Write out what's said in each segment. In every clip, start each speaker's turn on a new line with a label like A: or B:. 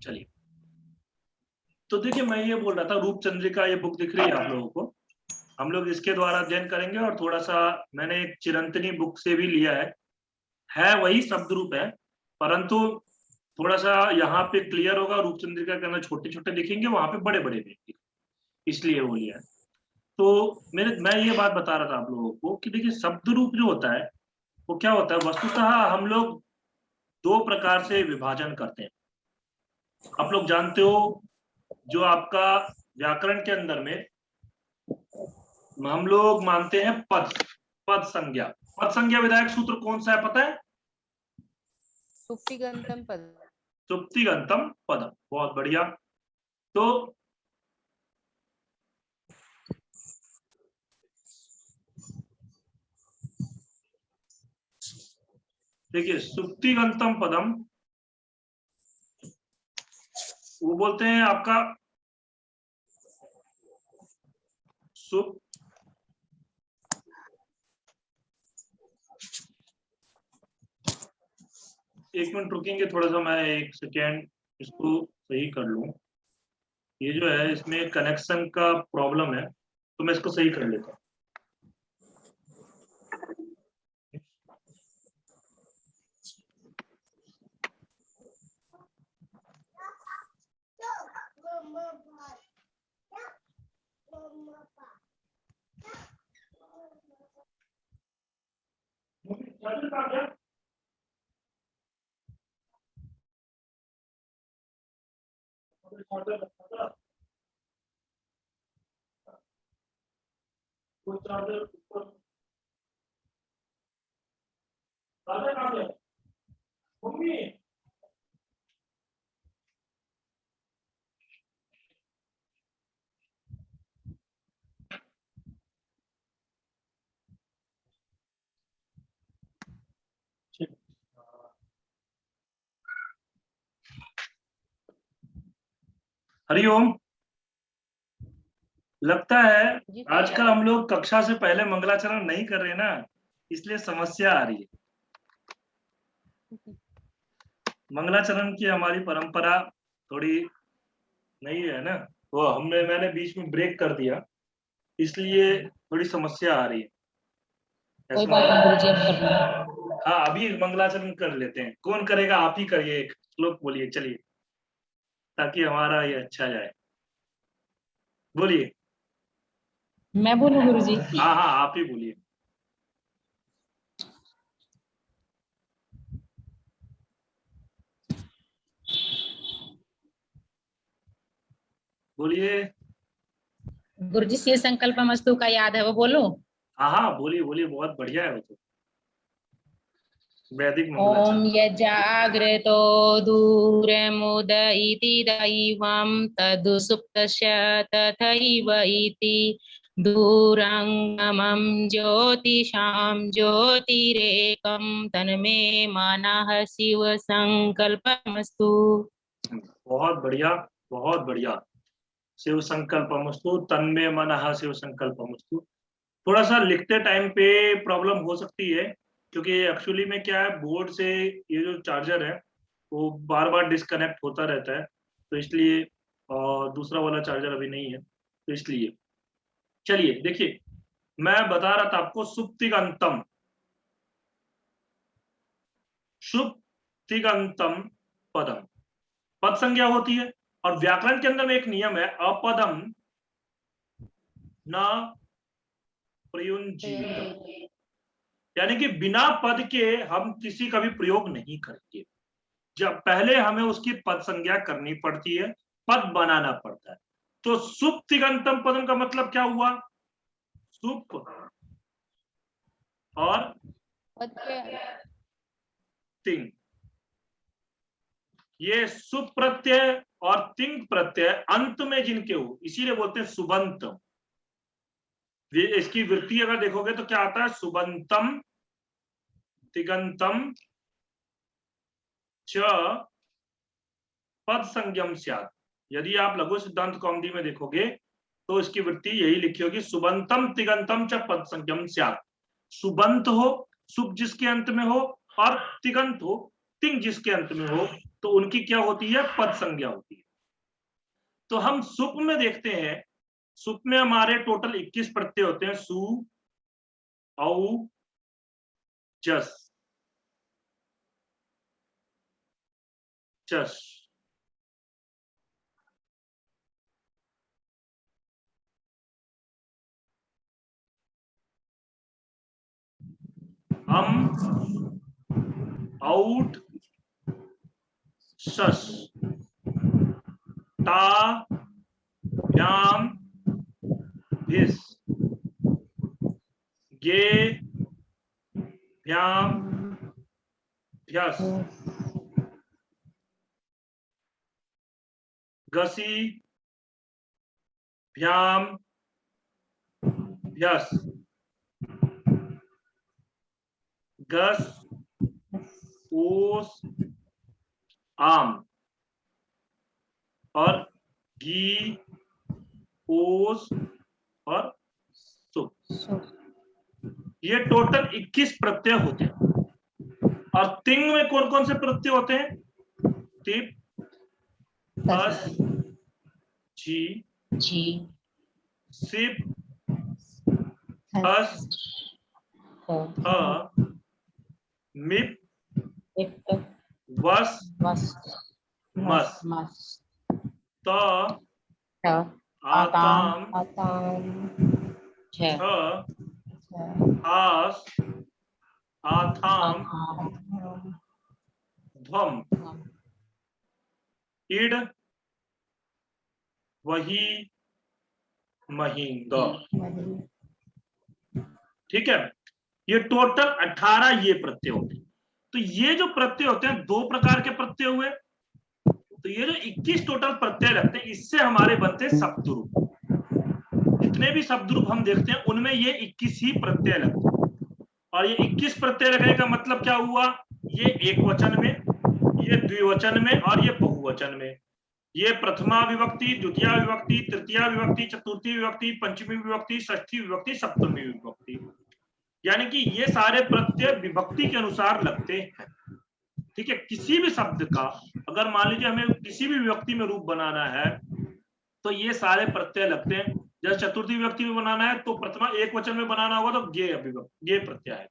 A: चलिए, तो देखिए मैं ये बोल रहा था, रूप चंद्रिका ये बुक दिख रही है आप लोगों को, हम लोग इसके द्वारा अध्ययन करेंगे। और थोड़ा सा मैंने एक चिरंतनी बुक से भी लिया है वही शब्द रूप है, परंतु थोड़ा सा यहाँ पे क्लियर होगा। रूप चंद्रिका के अंदर छोटे छोटे दिखेंगे, वहां पे बड़े बड़े दिखेंगे, इसलिए वो लिया है। तो मैं ये बात बता रहा था आप लोगों को कि देखिए शब्द रूप जो होता है वो क्या होता है, वस्तुतः हम लोग दो प्रकार से विभाजन करते हैं। आप लोग जानते हो, जो आपका व्याकरण के अंदर में हम लोग मानते हैं पद, पद संज्ञा। पद संज्ञा विधायक सूत्र कौन सा है पता है?
B: सुप्तिगंतम पद।
A: सुप्तिगंतम पदम, बहुत बढ़िया। तो देखिए सुप्तिगंतम पदम वो बोलते हैं आपका सुप, एक मिनट रुकेंगे थोड़ा सा, मैं एक सेकेंड इसको सही कर लूं। ये जो है इसमें कनेक्शन का प्रॉब्लम है, तो मैं इसको सही कर लेता हूँ। हरिओम। लगता है आजकल हम लोग कक्षा से पहले मंगलाचरण नहीं कर रहे ना, इसलिए समस्या आ रही है। मंगलाचरण की हमारी परंपरा थोड़ी नहीं है ना, वो मैंने बीच में ब्रेक कर दिया, इसलिए थोड़ी समस्या आ रही है।
C: कोई बात नहीं गुरुजी, अब कर लो।
A: हाँ अभी मंगलाचरण कर लेते हैं। कौन करेगा? आप ही करिए, एक श्लोक बोलिए चलिए, ताकि हमारा ये अच्छा जाए। बोलिए।
C: मैं बोलूं गुरुजी?
A: हाँ हाँ आप ही बोलिए। बोलिए।
C: गुरुजी शिव संकल्पमस्तु का याद है, वो बोलूं?
A: हाँ हाँ बोलिए बोलिए, बहुत बढ़िया है वो तो, वैदिक
C: ओम
A: मंगलाचरण।
C: यजाग्रतो दूरमुदइति दैवं तदुसुप्तस्य तथैव इति दूरंगमं ज्योतिषां ज्योतिरेकं तन्मे मनः शिव संकल्पमस्तु।
A: बहुत बढ़िया, बहुत बढ़िया। शिव संकल्पमस्तु तन्मे मनः शिव संकल्पमस्तु। थोड़ा सा लिखते टाइम पे प्रॉब्लम हो सकती है, क्योंकि एक्चुअली में क्या है, बोर्ड से ये जो चार्जर है वो बार बार डिस्कनेक्ट होता रहता है, तो इसलिए, और दूसरा वाला चार्जर अभी नहीं है, तो इसलिए। चलिए देखिए, मैं बता रहा था आपको सुप्तिगंतम, सुप्तिगंतम पदम पद संज्ञा होती है। और व्याकरण के अंदर में एक नियम है, अपदम न प्रयुंजीत, यानी कि बिना पद के हम किसी का भी प्रयोग नहीं करेंगे। जब पहले हमें उसकी पद संज्ञा करनी पड़ती है, पद बनाना पड़ता है। तो सुप्तिगंतम पदम का मतलब क्या हुआ? सुप और तिंग, ये सुप प्रत्यय और तिंग प्रत्यय अंत में जिनके हो, इसीलिए बोलते हैं सुबंत। इसकी वृत्ति अगर देखोगे तो क्या आता है? सुबंतम तिगंतम च पद संज्ञम स्यात्। यदि आप लघु सिद्धांत कौमुदी में देखोगे तो इसकी वृत्ति यही लिखी होगी, सुबंतम तिगंतम च पद संज्ञम स्यात्। सुबंत हो, सुब जिसके अंत में हो, और तिगंत हो, तिंग जिसके अंत में हो तो उनकी क्या होती है, पद संज्ञा होती है। तो हम सुप में देखते हैं, सुप में हमारे टोटल 21 प्रत्यय होते हैं, सु, औ, जस, चस। आउट, सस, ता, भ्याम, भिस, गे, भ्याम, भ्यस, गसी, भ्याम, भ्यस, गस, ओस, आम, और गी, ओस और सुप। ये टोटल 21 प्रत्यय होते हैं। और तिंग में कौन कौन से प्रत्यय होते हैं, तिप, अस, जी, सिप, हस, ह, मिप, वस, मस, त, आताम, छ, आस, आथाम, ध्वम, इड, वही, महींग। ठीक है, ये टोटल 18 ये प्रत्यय होते हैं। तो ये जो प्रत्यय होते हैं, दो प्रकार के प्रत्यय हुए। तो ये जो 21 टोटल प्रत्यय लगते हैं, इससे हमारे बनते हैं शब्दरूप। जितने भी शब्दरूप हम देखते हैं उनमें ये 21 ही प्रत्यय लगते हैं। और ये 21 प्रत्यय लगने का मतलब क्या हुआ, ये एक वचन में, ये द्विवचन में और ये बहुवचन में। ये प्रथमा विभक्ति, द्वितीय विभक्ति, तृतीय विभक्ति, चतुर्थी विभक्ति, पंचमी विभक्ति, षष्ठी विभक्ति, सप्तमी विभक्ति, यानी कि ये सारे प्रत्यय विभक्ति के अनुसार लगते हैं। ठीक है, किसी भी शब्द का अगर मान लीजिए हमें किसी भी विभक्ति में रूप बनाना है तो ये सारे प्रत्यय लगते हैं। जैसे चतुर्थी विभक्ति में बनाना है तो प्रथमा एक वचन में बनाना होगा तो गे प्रत्यय है।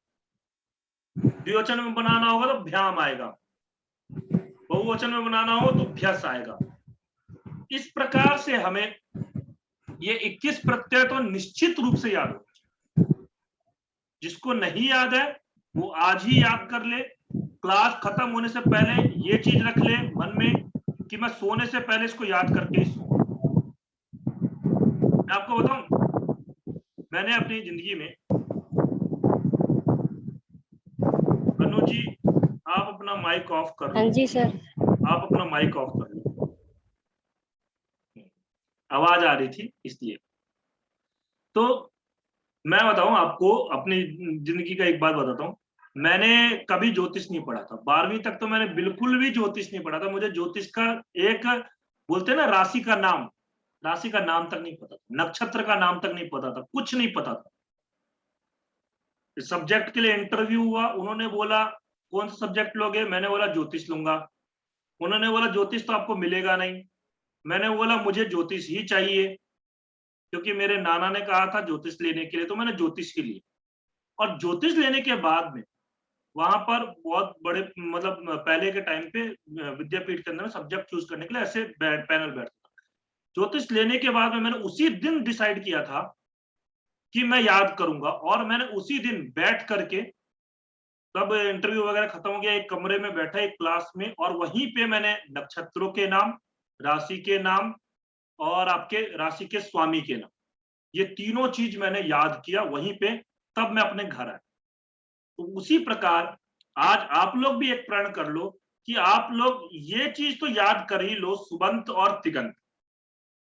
A: द्विवचन में बनाना होगा तो भ्याम आएगा, बहुवचन में बनाना हो तो भ्यस आएगा। इस प्रकार से हमें ये 21 प्रत्यय तो निश्चित रूप से याद हो। जिसको नहीं याद है वो आज ही याद कर ले, क्लास खत्म होने से पहले ये चीज रख ले मन में कि मैं सोने से पहले इसको याद करके ही सोऊं। मैं आपको बताऊं, मैंने अपनी जिंदगी में, अनु जी आप अपना माइक ऑफ कर लो।
B: हाँ जी सर।
A: आप अपना माइक ऑफ कर लो, आवाज आ रही थी इसलिए। तो मैं बताऊं आपको, अपनी जिंदगी का एक बात बताता हूं। मैंने कभी ज्योतिष नहीं पढ़ा था, 12वीं तक तो मैंने बिल्कुल भी ज्योतिष नहीं पढ़ा था। मुझे ज्योतिष का एक, बोलते हैं ना, राशि का नाम तक नहीं पता था, नक्षत्र का नाम तक नहीं पता था, कुछ नहीं पता था। सब्जेक्ट के लिए इंटरव्यू हुआ, उन्होंने बोला कौन सा सब्जेक्ट लोगे, मैंने बोला ज्योतिष लूंगा। उन्होंने बोला ज्योतिष तो आपको मिलेगा नहीं। मैंने बोला मुझे ज्योतिष ही चाहिए, क्योंकि मेरे नाना ने कहा था ज्योतिष लेने के लिए, तो मैंने ज्योतिष ही ली। और ज्योतिष लेने के बाद में वहां पर बहुत बड़े, मतलब पहले के टाइम पे विद्यापीठ के अंदर सब्जेक्ट चूज करने के लिए ऐसे पैनल बैठता था। ज्योतिष लेने के बाद में मैंने उसी दिन डिसाइड किया था कि मैं याद करूंगा, और मैंने उसी दिन बैठ करके, तब इंटरव्यू वगैरह खत्म हो गया, एक कमरे में बैठा एक क्लास में, और वहीं पे मैंने नक्षत्रों के नाम, राशि के नाम और आपके राशि के स्वामी के नाम, ये तीनों चीज मैंने याद किया वहीं पे, तब मैं अपने घर आया। तो उसी प्रकार आज आप लोग भी एक प्रण कर लो कि आप लोग ये चीज तो याद कर ही लो, सुबंत और तिगंत।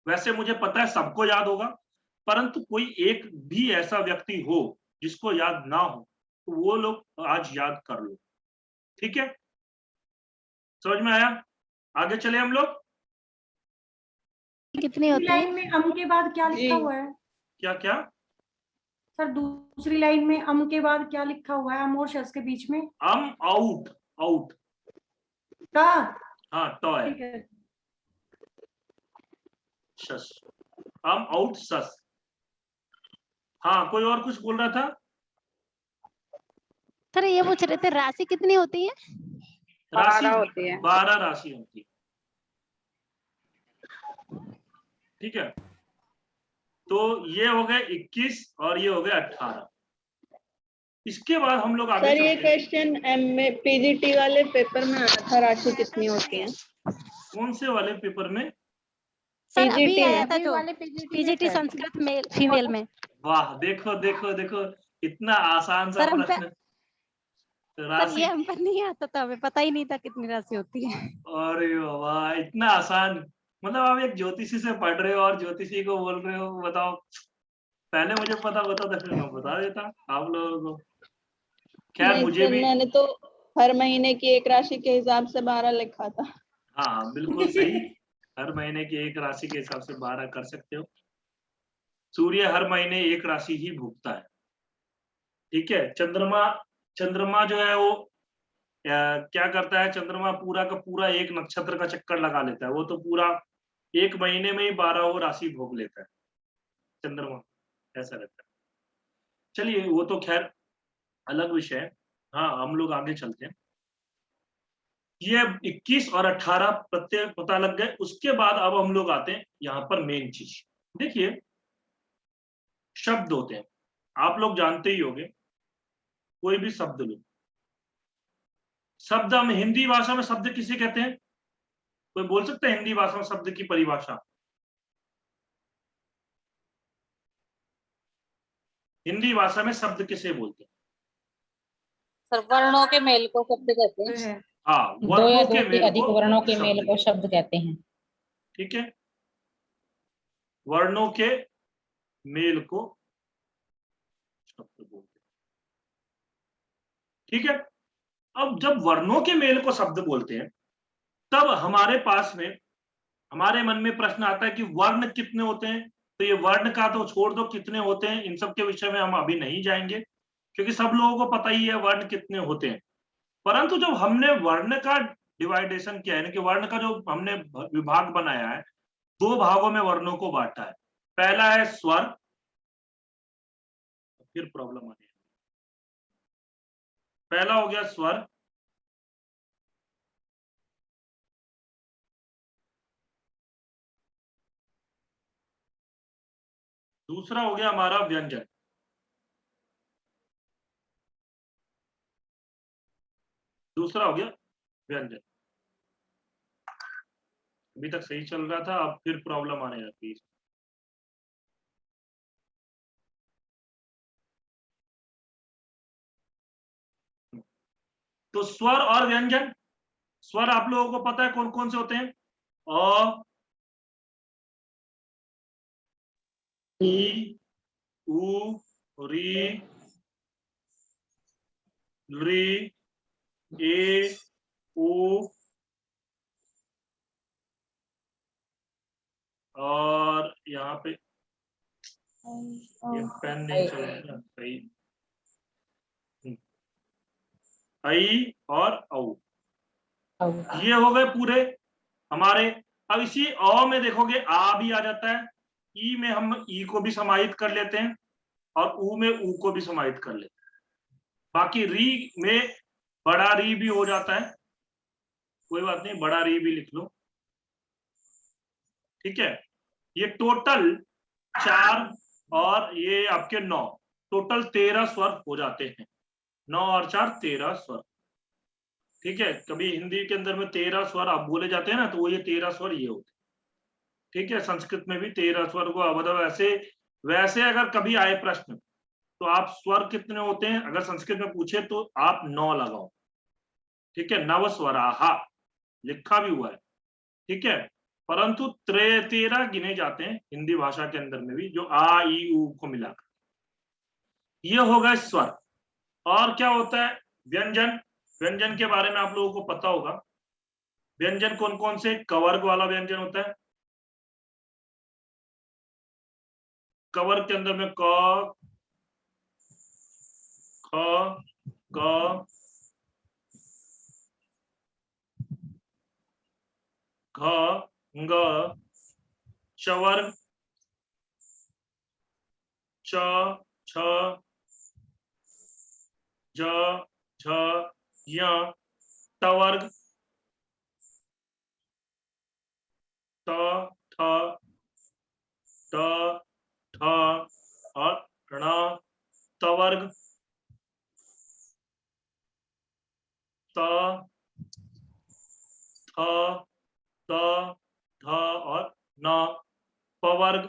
A: वैसे मुझे पता है सबको याद होगा, परंतु कोई एक भी ऐसा व्यक्ति हो जिसको याद ना हो तो वो लोग आज याद कर लो। ठीक है, समझ में आया? आगे चले हम लोग।
B: कितनी होती है?
D: लाइन में अम के बाद क्या लिखा हुआ है?
A: क्या क्या
D: सर दूसरी लाइन में अम के बाद क्या लिखा हुआ है, अम और शस के बीच में?
A: अम, आउट, आउट।
D: ट
A: हाँ ट है,
D: ठीक है।
A: शस, आम आउट सस। हाँ कोई और कुछ बोल रहा था?
B: सर ये पूछ रहे थे राशि कितनी होती है?
A: राशि
E: 12 होती है।
A: 12 राशि होती है। ठीक है, तो ये हो गए 21 और ये हो गए 18। इसके बाद हम लोग आगे
E: सर ये
A: चलते हैं।
E: क्वेश्चन एमए पीजीटी वाले पेपर में आया था, राशि कितनी होती है?
A: कौन से वाले पेपर में?
B: सर अभी
E: PGT
B: आया
E: में।
B: था
D: अभी
B: जो
D: वाले PGT में
B: PGT
D: sir.
B: Sanskrit male female में।
A: वाह, देखो देखो देखो, इतना आसान सा
B: सर हम पे
A: प्रश्न।
B: सर
A: राशि,
B: ये हम पर नहीं आता था, हमें पता ही नहीं था कितनी राशि होती है।
A: अरे वाह, इतना आसान। मतलब आप एक ज्योतिषी से पढ़ रहे हो और ज्योतिषी को बोल रहे हो, बताओ। पहले मुझे पता होता तो फिर मैं बता देता आप लोगों को। खैर
E: नहीं
A: मुझे
E: सर,
A: भी,
E: मैंने तो हर महीने की एक राशि के हिसाब से 12 लिखा था।
A: हाँ बिल्कुल सही। हर महीने की एक राशि के हिसाब से 12 कर सकते हो। सूर्य हर महीने एक राशि ही भुगता है। ठीक है, चंद्रमा, चंद्रमा जो है वो क्या करता है, चंद्रमा पूरा का पूरा एक नक्षत्र का चक्कर लगा लेता है। वो तो पूरा एक महीने में ही 12 राशि भोग लेता है चंद्रमा, ऐसा रहता है। चलिए वो तो खैर अलग विषय है। हाँ हम लोग आगे चलते हैं। ये 21 और 18 प्रत्यय पता लग गए। उसके बाद अब हम लोग आते हैं यहाँ पर मेन चीज। देखिए शब्द होते हैं, आप लोग जानते ही होंगे। कोई भी शब्द लो, शब्द हम हिंदी भाषा में शब्द किसे कहते हैं? कोई बोल सकता है हिंदी भाषा में शब्द की परिभाषा? हिंदी भाषा में शब्द किसे बोलते हैं?
F: सर वर्णों के मेल को शब्द कहते हैं।
D: है।
A: हाँ,
C: 2 या
A: वर्णों
C: 2
A: के
C: से
A: मेल
C: अधिक
A: को
C: वर्णों के
A: शब्द
C: मेल को शब्द कहते हैं।
A: ठीक है, वर्णों के मेल को शब्द बोलते हैं। ठीक है, अब जब वर्णों के मेल को शब्द बोलते हैं तब हमारे पास में, हमारे मन में प्रश्न आता है कि वर्ण कितने होते हैं। तो ये वर्ण का तो छोड़ दो, कितने होते हैं इन सब के विषय में हम अभी नहीं जाएंगे, क्योंकि सब लोगों को पता ही है वर्ण कितने होते हैं। परंतु जब हमने वर्ण का डिवाइडेशन किया है, यानी कि वर्ण का जो हमने विभाग बनाया है, 2 भागों में वर्णों को बांटा है। पहला है स्वर, फिर प्रॉब्लम आ रही है। पहला हो गया स्वर, दूसरा हो गया हमारा व्यंजन, दूसरा हो गया व्यंजन। अभी तक सही चल रहा था, अब फिर प्रॉब्लम आने लगती है। तो स्वर और व्यंजन, स्वर आप लोगों को पता है कौन कौन से होते हैं? अ, ई, उ, री, री, ए, ओ, और यहाँ पे ये पेन नहीं चल रहा सही, आई और औ। ये हो गए पूरे हमारे। अब इसी अ में देखोगे आ भी आ जाता है, ई में हम ई को भी समाहित कर लेते हैं और ऊ में ऊ को भी समाहित कर लेते हैं। बाकी री में बड़ा री भी हो जाता है, कोई बात नहीं, बड़ा री भी लिख लो। ठीक है, ये टोटल 4 और ये आपके 9, टोटल 13 स्वर हो जाते हैं। 9 और 4 13 स्वर। ठीक है, कभी हिंदी के अंदर में 13 स्वर आप बोले जाते हैं ना, तो वो ये 13 स्वर ये होते हैं। ठीक है, संस्कृत में भी 13 स्वर को, मतलब ऐसे वैसे अगर कभी आए प्रश्न तो आप स्वर कितने होते हैं अगर संस्कृत में पूछे तो आप 9 लगाओ। ठीक है, नव स्वराहा लिखा भी हुआ है। ठीक है, परंतु 13 गिने जाते हैं हिंदी भाषा के अंदर में भी, जो आ ई उ को मिलाकर। ये हो गए स्वर। और क्या होता है? व्यंजन। व्यंजन के बारे में आप लोगों को पता होगा। व्यंजन कौन कौन से? कवर्ग वाला व्यंजन होता है, कवर्ग के अंदर में क, ख, ग, घ ङ चवर्ग च छ ज झ य टवर्ग त थ ट ठ और ण तवर्ग त थ त ध और न पवर्ग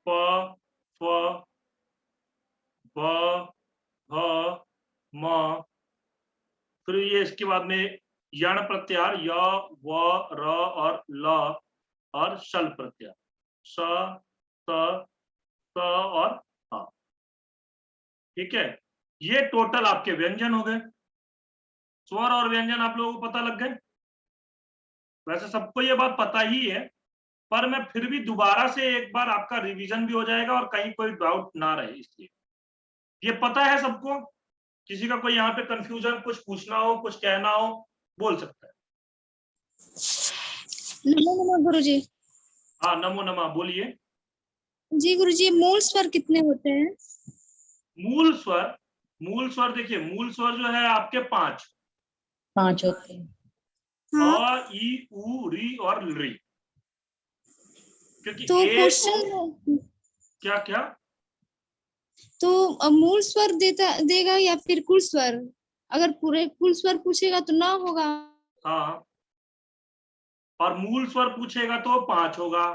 A: प फ ब भ म। फिर ये इसके बाद में यण प्रत्याहार य व र और ल और शल प्रत्याहार स त त और ह। ठीक है, ये टोटल आपके व्यंजन हो गए। स्वर और व्यंजन आप लोगों को पता लग गए। वैसे सबको ये बात पता ही है, पर मैं फिर भी दोबारा से एक बार आपका रिवीजन भी हो जाएगा और कहीं कोई डाउट ना रहे, इसलिए ये पता है सबको। किसी का कोई यहाँ पे कंफ्यूजन, कुछ पूछना हो, कुछ कहना हो, बोल सकता है।
G: नमो नमः गुरुजी।
A: हाँ नमो नमः, बोलिए।
G: जी गुरुजी, मूल स्वर कितने होते हैं?
A: मूल स्वर देखिए, मूल स्वर जो है आपके 5
C: होते हैं।
G: हाँ।
A: अ ई उ री और री। क्योंकि
G: तो
A: ए
G: क्वेश्चन
A: क्या क्या
G: तो मूल स्वर देगा या फिर कुल स्वर? अगर पूरे कुल स्वर पूछेगा तो ना होगा।
A: हाँ, और मूल स्वर पूछेगा तो 5 होगा,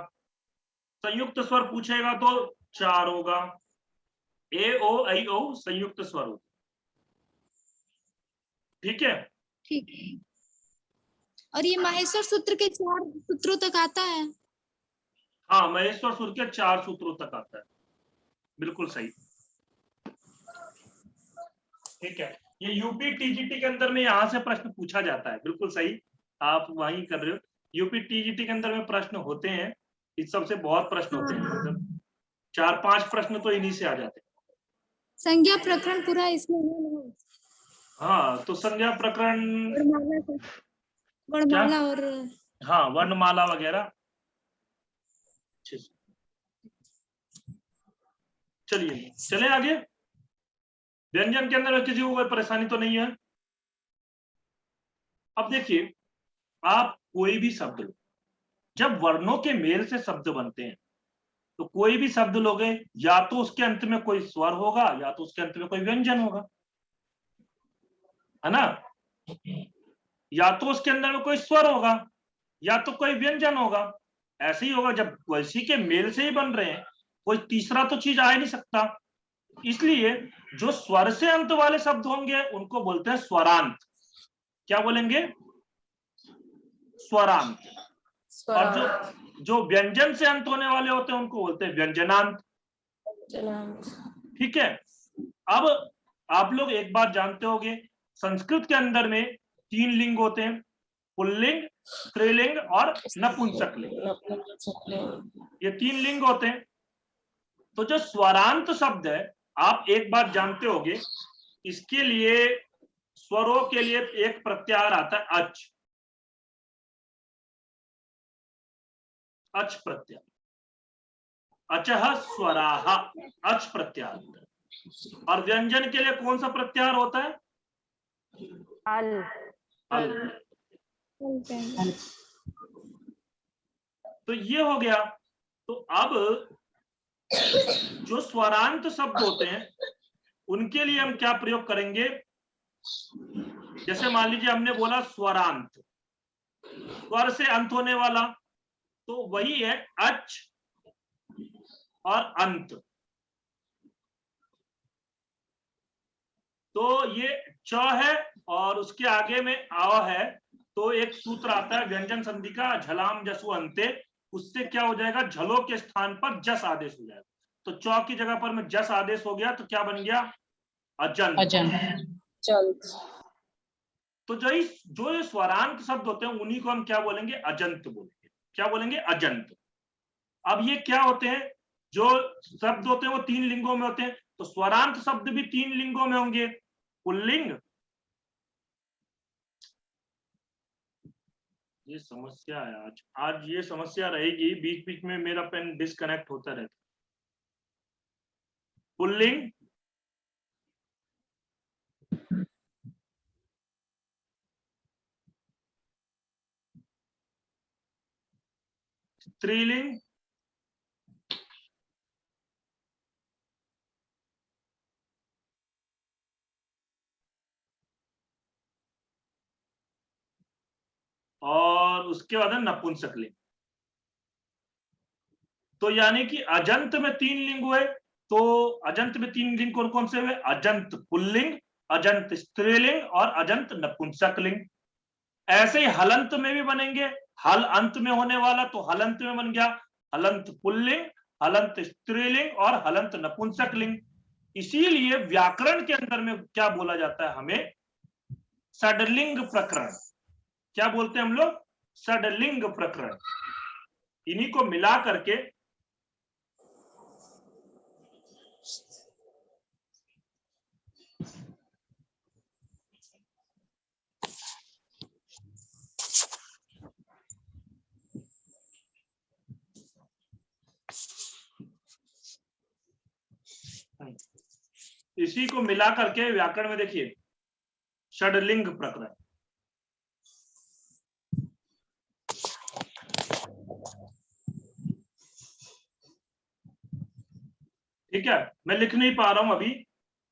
A: संयुक्त स्वर पूछेगा तो 4 होगा। ए ओ ऐ ओ संयुक्त स्वर होगा। ठीक है,
G: ठीक है। और ये माहेश्वर सूत्र के 4 सूत्रों तक आता है?
A: हाँ महेश्वर सूत्र के 4 सूत्रों तक आता है, बिल्कुल सही। ठीक है, ये यूपी टीजीटी के अंदर में यहाँ से प्रश्न पूछा जाता है, बिल्कुल सही आप वही कर रहे हो। यूपी टीजीटी के अंदर में प्रश्न होते हैं, इस सबसे बहुत प्रश्न होते हैं, मतलब 4-5 प्रश्न तो इन्हीं से आ जाते हैं।
G: संज्ञा प्रकरण पूरा इसमें है ना?
A: हाँ, तो संज्ञा प्रकरण
G: वर्णमाला और
A: हाँ वर्णमाला वगैरह। चलिए चले आगे। व्यंजन के अंदर किसी को कोई परेशानी तो नहीं है। अब देखिए, आप कोई भी शब्द लो, जब वर्णों के मेल से शब्द बनते हैं तो कोई भी शब्द लोगे, या तो उसके अंत में कोई स्वर होगा या तो उसके अंत में कोई व्यंजन होगा, है ना। या तो उसके अंदर में कोई स्वर होगा या तो कोई व्यंजन होगा, ऐसे ही होगा। जब वैसी के मेल से ही बन रहे हैं, कोई तीसरा तो चीज आ ही नहीं सकता। इसलिए जो स्वर से अंत वाले शब्द होंगे उनको बोलते हैं स्वरांत। क्या बोलेंगे? स्वरांत। और जो व्यंजन से अंत होने वाले होते हैं उनको बोलते हैं व्यंजनांत। ठीक है, अब आप लोग एक बात जानते होंगे, संस्कृत के अंदर में 3 लिंग होते हैं, पुल्लिंग, स्त्रीलिंग और नपुंसकलिंग। ये 3 लिंग होते हैं। तो जो स्वरांत शब्द है, आप एक बात जानते होंगे, इसके लिए स्वरों के लिए एक प्रत्याहार आता है अच। अच प्रत्याहार, अचः स्वराः, अच प्रत्याहार। और व्यंजन के लिए कौन सा प्रत्याहार होता है?
E: अल।
A: अल। तो ये हो गया। तो अब जो स्वरांत शब्द होते हैं उनके लिए हम क्या प्रयोग करेंगे? जैसे मान लीजिए हमने बोला स्वरांत, स्वर से अंत होने वाला, तो वही है अच और अंत। तो ये च है और उसके आगे में आ है, तो एक सूत्र आता है व्यंजन संधि का, झलाम जसु अंते। उससे क्या हो जाएगा? झलो के स्थान पर जस आदेश हो जाएगा। तो च की जगह पर में जस आदेश हो गया, तो क्या बन गया? अजंत। तो जो स्वरांत शब्द होते हैं उन्हीं को हम क्या बोलेंगे? अजंत बोलेंगे। क्या बोलेंगे? अजंत। अब ये क्या होते हैं? जो शब्द होते हैं वो 3 लिंगों में होते हैं, तो स्वरांत शब्द भी 3 लिंगों में होंगे, पुल्लिंग, ये समस्या है आज। आज ये समस्या रहेगी, बीच बीच में मेरा पेन डिस्कनेक्ट होता रहता। पुल्लिंग, स्त्रीलिंग, और उसके बाद है नपुंसकलिंग। तो यानी कि अजंत में 3 लिंग हुए। तो अजंत में 3 लिंग कौन कौन से हुए? अजंत पुल्लिंग, अजंत स्त्रीलिंग और अजंत नपुंसकलिंग। ऐसे ही हलंत में भी बनेंगे। हल अंत में होने वाला तो हलंत में बन गया हलंत पुल्लिंग, हलंत स्त्रीलिंग और हलंत नपुंसकलिंग। इसीलिए व्याकरण के अंदर में क्या बोला जाता है हमें? षडलिंग प्रकरण। क्या बोलते हैं हम लोग? षडलिंग प्रकरण। इन्हीं को मिला करके इसी को मिला करके व्याकरण में देखिए षडलिंग प्रकरण। ठीक है, मैं लिख नहीं पा रहा हूं अभी,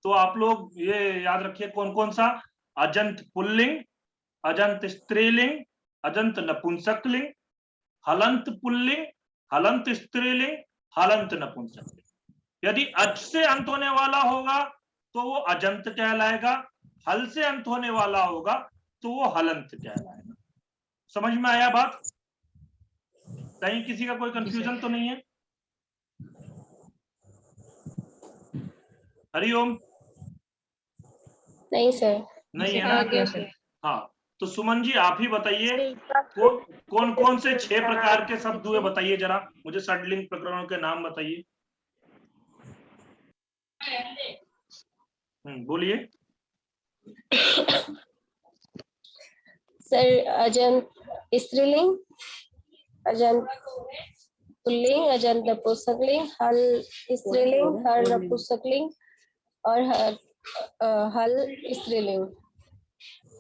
A: तो आप लोग ये याद रखिए कौन कौन सा? अजंत पुल्लिंग, अजंत स्त्रीलिंग, अजंत नपुंसकलिंग, हलंत पुल्लिंग, हलंत स्त्रीलिंग, हलंत नपुंसकलिंग। यदि अज से अंत होने वाला होगा तो वो अजंत कहलाएगा, हल से अंत होने वाला होगा तो वो हलंत कहलाएगा। समझ में आया बात? कहीं किसी का कोई कंफ्यूजन तो नहीं है? हरिओम।
E: नहीं सर।
A: नहीं है
E: आ
A: ना?
E: गया सर।
A: हाँ, तो सुमन जी आप ही बताइए कौन कौन से 6 प्रकार के शब्द हुए, बताइए जरा मुझे। षडलिंग प्रकरणों के नाम बताइए। बोलिए।
E: सर अजंत स्त्रीलिंग, अजंत पुल्लिंग, अजंत नपुंसकलिंग, हल स्त्रीलिंग, हल नपुंसकलिंग और हल स्त्रीलिंग।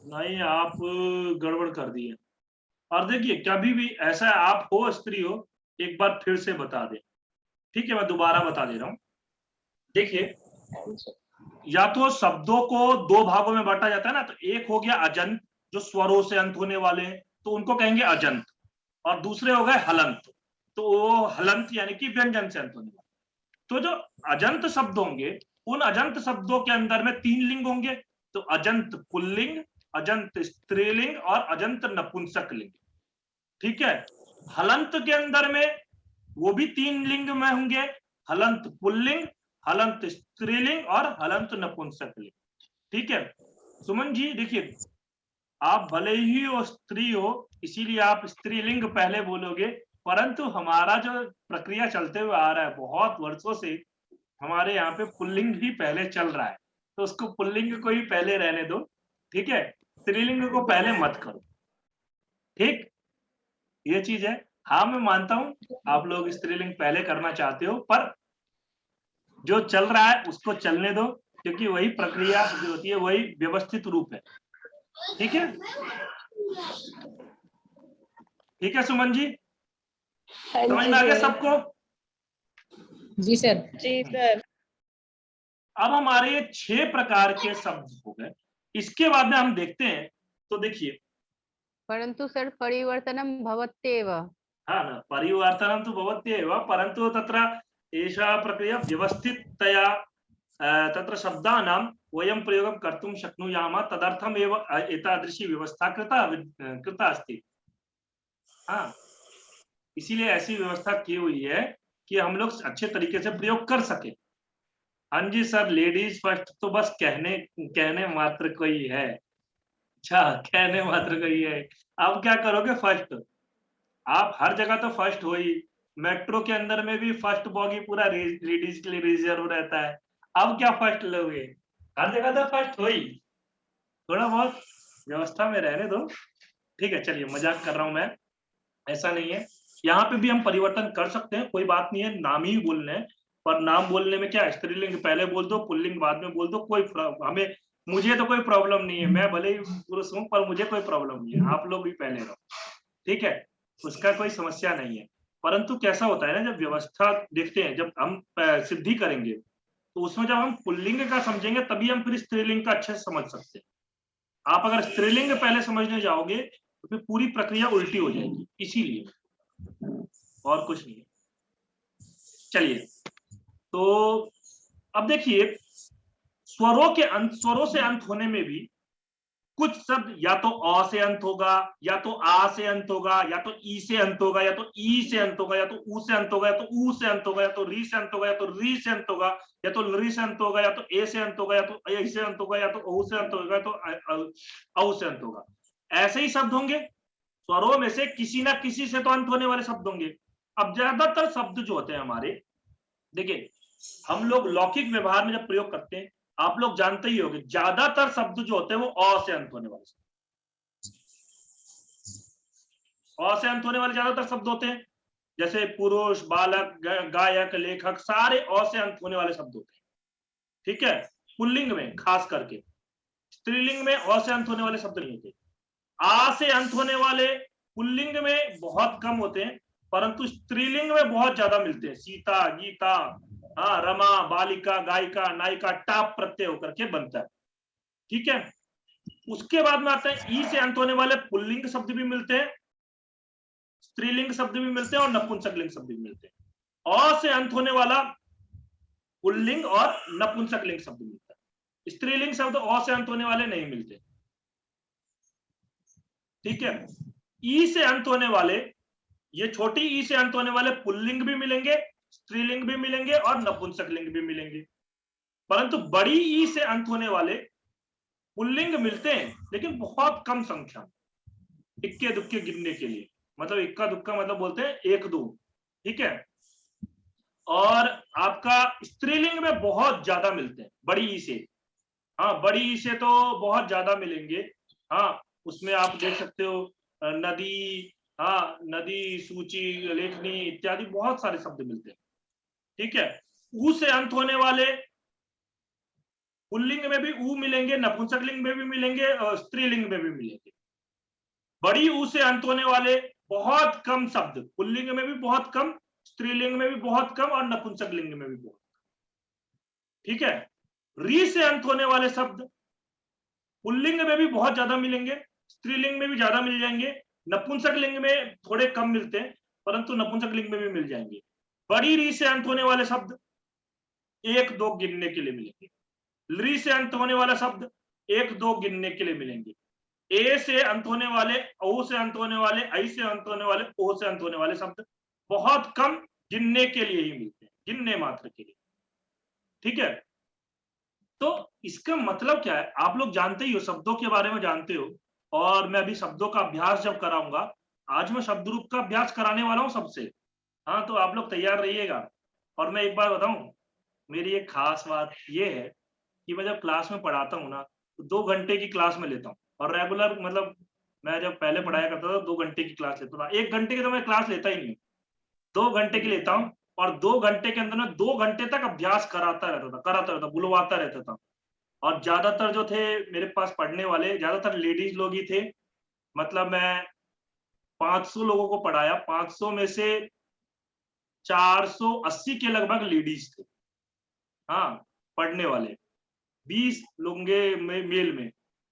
A: नहीं, आप गड़बड़ कर दिए। और देखिए कभी भी ऐसा आप हो स्त्री हो, एक बार फिर से बता दे। ठीक है, मैं दोबारा बता दे रहा हूं। देखिए, या तो शब्दों को 2 भागों में बांटा जाता है ना, तो एक हो गया अजंत जो स्वरों से अंत होने वाले हैं, तो उनको कहेंगे अजंत। और दूसरे हो गए हलंत, तो वो हलंत यानी कि व्यंजन से अंत होने वाले। तो जो अजंत शब्द होंगे, उन अजंत शब्दों के अंदर में 3 लिंग होंगे। तो अजंत पुल्लिंग, अजंत स्त्रीलिंग और अजंत नपुंसकलिंग। ठीक है। हलंत के अंदर में वो भी 3 लिंग में होंगे, हलंत पुल्लिंग, हलंत स्त्रीलिंग और हलंत नपुंसकलिंग। ठीक है। सुमन जी देखिए, आप भले ही वो स्त्री हो, इसीलिए आप स्त्रीलिंग पहले बोलोगे, परंतु हमारा जो प्रक्रिया चलते हुए आ रहा है बहुत वर्षों से, हमारे यहाँ पे पुल्लिंग ही पहले चल रहा है, तो उसको पुल्लिंग को ही पहले रहने दो। ठीक है, स्त्रीलिंग को पहले मत करो। ठीक, ये चीज है। हाँ, मैं मानता हूं आप लोग स्त्रीलिंग पहले करना चाहते हो, पर जो चल रहा है उसको चलने दो, क्योंकि वही प्रक्रिया जो होती है वही व्यवस्थित रूप है। ठीक है, ठीक है सुमन जी, समझ में आ गया सबको?
C: जी सर।
E: जी सर।
A: अब हमारे 6 प्रकार के शब्द हो गए। इसके बाद में हम देखते हैं, तो देखिए,
H: परंतु सर परिवर्तनम भवत्येव।
A: हाँ ना, परिवर्तनम तो भवत्येव, परंतु तत्र एषा प्रक्रिया व्यवस्थिततया तत्र शब्दानां वयं प्रयोगं कर्तुं शक्नुयाम, तदर्थम एव एतादृशी व्यवस्था कृता अस्ति। हाँ, इसीलिए ऐसी व्यवस्था की हुई है कि हम लोग अच्छे तरीके से प्रयोग कर सके। हाँ जी सर, लेडीज फर्स्ट तो बस कहने मात्र को ही है। अच्छा, कहने मात्र को ही है। अब क्या करोगे? फर्स्ट, आप हर जगह तो फर्स्ट हो ही, मेट्रो के अंदर में भी फर्स्ट बॉगी पूरा लेडीज के लिए रिजर्व रहता है। अब क्या फर्स्ट लोगे? हर जगह तो फर्स्ट हो ही, थोड़ा बहुत व्यवस्था में रहने दो। ठीक है, चलिए मजाक कर रहा हूं मैं, ऐसा नहीं है। यहाँ पे भी हम परिवर्तन कर सकते हैं, कोई बात नहीं है, नाम ही बोलने हैं। पर नाम बोलने में क्या है, स्त्रीलिंग पहले बोल दो, पुल्लिंग बाद में बोल दो, कोई हमें, मुझे तो कोई प्रॉब्लम नहीं है, मैं भले ही पुरुष हूँ पर मुझे कोई प्रॉब्लम नहीं है, आप लोग भी पहले रहो, ठीक है, उसका कोई समस्या नहीं है। परंतु कैसा होता है ना, जब व्यवस्था देखते हैं, जब हम सिद्धि करेंगे तो उसमें जब हम पुल्लिंग का समझेंगे तभी हम फिर स्त्रीलिंग का अच्छे से समझ सकते हैं। आप अगर स्त्रीलिंग पहले समझने जाओगे तो फिर पूरी प्रक्रिया उल्टी हो जाएगी, इसीलिए, और कुछ नहीं है। चलिए, तो अब देखिए, स्वरों से अंत होने में भी कुछ शब्द या तो अ से अंत होगा, या तो आ से अंत होगा, या तो ई से अंत होगा, या तो ई से अंत होगा, या तो ऊ से अंत होगा, या तो ऊ से अंत होगा, या तो री से अंत होगा, या तो री से अंत होगा, या तो लरी से अंत होगा, या तो ए से अंत होगा, या तो ऐ से अंत होगा, या तो औ से अंत होगा, या तो औ से अंत होगा। ऐसे ही शब्द होंगे, स्वरों में से किसी ना किसी से तो अंत होने वाले शब्द होंगे। अब ज्यादातर शब्द जो होते हैं हमारे, देखिए हम लोग लौकिक व्यवहार में जब प्रयोग करते हैं, आप लोग जानते ही होंगे, ज्यादातर शब्द जो होते हैं वो अ से अंत होने वाले शब्द, अ से अंत होने वाले ज्यादातर शब्द होते हैं। जैसे पुरुष, बालक, गायक, लेखक, सारे अ से अंत होने वाले शब्द होते हैं, ठीक है, पुल्लिंग में खास करके। स्त्रीलिंग में अ से अंत होने वाले शब्द नहीं होते। आ से अंत होने वाले पुल्लिंग में बहुत कम होते हैं, परंतु स्त्रीलिंग में बहुत ज्यादा मिलते हैं। सीता, गीता, रमा, बालिका, गायिका, नायिका, टाप प्रत्यय होकर के बनता है, ठीक है। उसके बाद में आता है ई से अंत होने वाले पुल्लिंग शब्द भी मिलते हैं, स्त्रीलिंग शब्द भी मिलते हैं और नपुंसकलिंग शब्द भी मिलते हैं। अ से अंत होने वाला पुल्लिंग और नपुंसकलिंग शब्द मिलता है, स्त्रीलिंग शब्द अ से अंत होने वाले नहीं मिलते, ठीक है। ई से अंत होने वाले, ये छोटी ई से अंत होने वाले पुल्लिंग भी मिलेंगे, स्त्रीलिंग भी मिलेंगे और नपुंसकलिंग भी मिलेंगे। परंतु बड़ी ई से अंत होने वाले पुल्लिंग मिलते हैं, लेकिन बहुत कम संख्या, इक्के दुक्के गिनने के लिए, मतलब इक्का दुक्का मतलब बोलते हैं एक दो, ठीक है। और आपका स्त्रीलिंग में बहुत ज्यादा मिलते हैं बड़ी ई से, हाँ बड़ी ई से तो बहुत ज्यादा मिलेंगे। हाँ, उसमें आप देख सकते हो नदी, हाँ नदी, सूची, लेखनी इत्यादि बहुत सारे शब्द मिलते हैं, ठीक है। ऊ से अंत होने वाले पुल्लिंग में भी ऊ मिलेंगे, नपुंसकलिंग में भी मिलेंगे और स्त्रीलिंग में भी मिलेंगे। बड़ी ऊ से अंत होने वाले बहुत कम शब्द, पुल्लिंग में भी बहुत कम, स्त्रीलिंग में भी बहुत कम और नपुंसकलिंग में भी बहुत कम, ठीक है। री से अंत होने वाले शब्द पुल्लिंग में भी बहुत ज्यादा मिलेंगे, स्त्रीलिंग में भी ज्यादा मिल जाएंगे, नपुंसकलिंग में थोड़े कम मिलते हैं, परंतु नपुंसकलिंग में भी मिल जाएंगे। बड़ी री से अंत होने वाले शब्द एक दो गिनने के लिए मिलेंगे, ली से अंत होने वाला शब्द एक दो गिनने के लिए मिलेंगे, ए से अंत होने वाले, ओ से अंत होने वाले, आई से अंत होने वाले, ओ से अंत होने वाले शब्द बहुत कम गिनने के लिए ही मिलते हैं, गिनने मात्र के लिए, ठीक है। तो इसका मतलब क्या है, आप लोग जानते ही हो, शब्दों के बारे में जानते हो, और मैं अभी शब्दों का अभ्यास जब कराऊंगा, आज मैं शब्द रूप का अभ्यास कराने वाला हूं सबसे, हाँ तो आप लोग तैयार रहिएगा। और मैं एक बार बताऊं, मेरी एक खास बात ये है कि मैं जब क्लास में पढ़ाता हूँ ना, तो 2 घंटे की क्लास में लेता हूँ, और रेगुलर मतलब मैं जब पहले पढ़ाया करता था 2 घंटे की क्लास लेता था, 1 घंटे की तो मैं क्लास लेता ही नहीं, 2 घंटे की लेता हूँ, और 2 घंटे के अंदर में 2 घंटे तक अभ्यास कराता रहता, बुलवाता रहता था। और ज्यादातर जो थे मेरे पास पढ़ने वाले, ज्यादातर लेडीज लोग ही थे, मतलब मैं 500 लोगों को पढ़ाया, 500 में से 480 के लगभग लेडीज थे, हाँ पढ़ने वाले, 20 लोगे मेल में,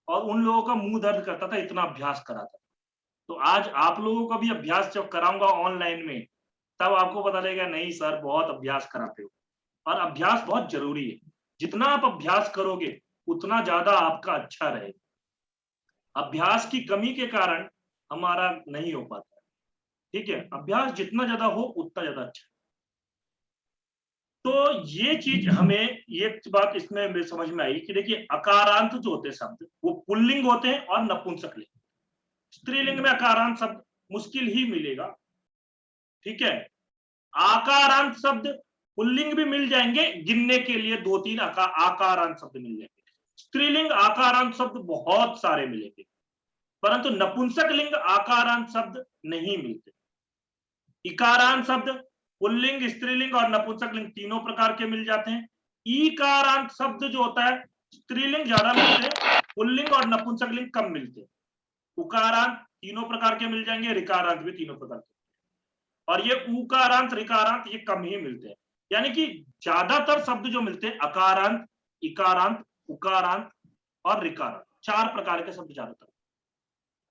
A: और उन लोगों का मुंह दर्द करता था, इतना अभ्यास करा था। तो आज आप लोगों का भी अभ्यास जब कराऊंगा ऑनलाइन में, तब आपको पता लगेगा नहीं सर बहुत अभ्यास कराते हो, और अभ्यास बहुत जरूरी है, जितना आप अभ्यास करोगे उतना ज्यादा आपका अच्छा रहेगा। अभ्यास की कमी के कारण हमारा नहीं हो पाता है, ठीक है, अभ्यास जितना ज्यादा हो उतना ज्यादा अच्छा। तो ये चीज हमें, ये बात इसमें समझ में आई कि देखिए अकारांत जो होते हैं शब्द वो पुल्लिंग होते हैं और नपुंसकलिंग। स्त्रीलिंग में अकारांत शब्द मुश्किल ही मिलेगा, ठीक है। आकारांत शब्द पुल्लिंग भी मिल जाएंगे, गिनने के लिए 2-3 आकारांत शब्द मिल जाएंगे। स्त्रीलिंग आकारांत शब्द बहुत सारे मिलेंगे, परंतु नपुंसक लिंग आकारांत शब्द नहीं मिलते। इकारांत शब्द पुल्लिंग, स्त्रीलिंग और नपुंसक लिंग तीनों प्रकार के मिल जाते हैं। ईकारांत शब्द जो होता है स्त्रीलिंग ज्यादा मिलते हैं, पुल्लिंग और नपुंसक लिंग कम मिलते हैं। उकारांत तीनों प्रकार के मिल जाएंगे, रिकारांत भी तीनों प्रकार के, और ये उकारांत रिकारांत ये कम ही मिलते हैं। यानी कि ज्यादातर शब्द जो मिलते हैं अकारांत, इकारांत, उकारांत और रिकारांत, 4 प्रकार के शब्द ज्यादातर।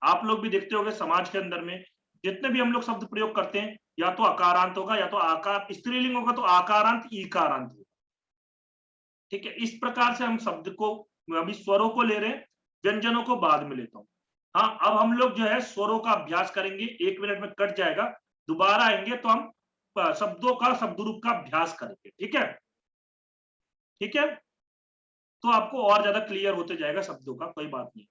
A: आप लोग भी देखते होंगे समाज के अंदर में जितने भी हम लोग शब्द प्रयोग करते हैं या तो अकारांत होगा या तो आकार, स्त्रीलिंग होगा तो आकारांत ईकारांत होगा। ठीक है, इस प्रकार से हम शब्द को अभी स्वरों को ले रहे हैं, व्यंजनों को बाद में लेता हूं। हाँ, अब हम लोग जो है स्वरों का अभ्यास करेंगे, 1 मिनट में कट जाएगा, दोबारा आएंगे तो हम शब्दों का शब्द रूप का अभ्यास करेंगे। ठीक है, ठीक है, तो आपको और ज्यादा क्लियर होते जाएगा शब्दों का, कोई बात नहीं।